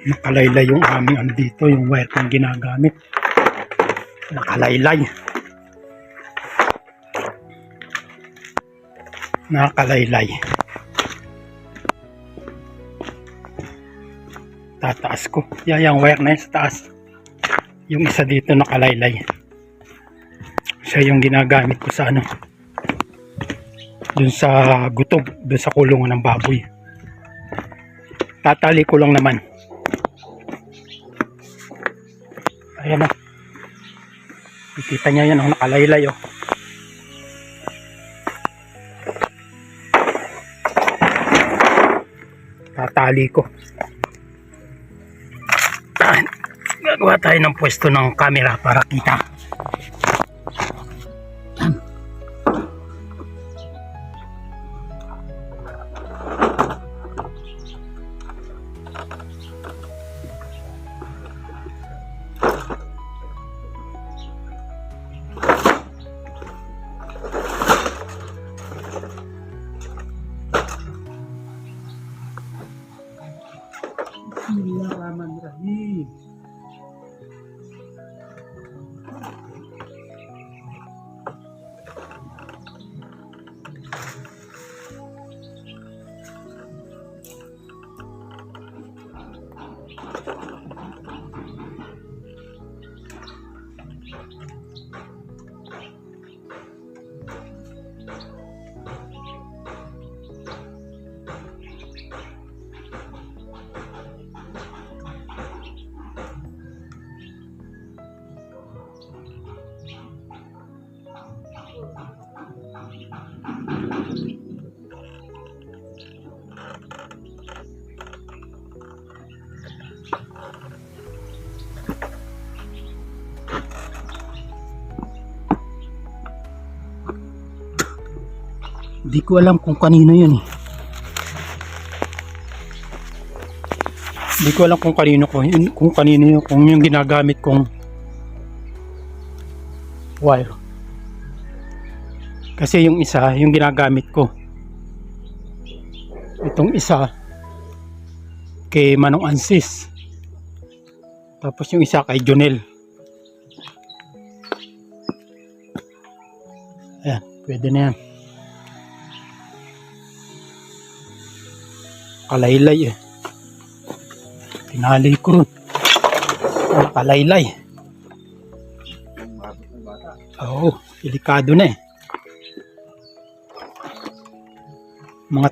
Nakalaylay yung aming ano dito, yung wire kong ginagamit. Nakalaylay. Nakalaylay. Tataas ko. Yung wire na yun sa taas. Yung isa dito nakalaylay. Siya yung ginagamit ko sa ano. Dun sa gutob. Dun sa kulungan ng baboy. Tatali ko lang naman. Ayan o. Nakikita niya yan o. Nakalaylay o. Tatali ko. Gagawa tayo ng pwesto ng camera para kita. Bismillahirrahmanirrahim. Di ko alam kung kanino yun eh. Di ko alam kung kanino yun, kung yung ginagamit kong wire. Kasi yung isa, yung ginagamit ko. Itong isa kay Manong Ansis. Tapos yung isa kay Jonel. Ayan, pwede na yan. Kalaylay eh. Tinali ko rin. Kalaylay. Oo, delikado na eh. Mga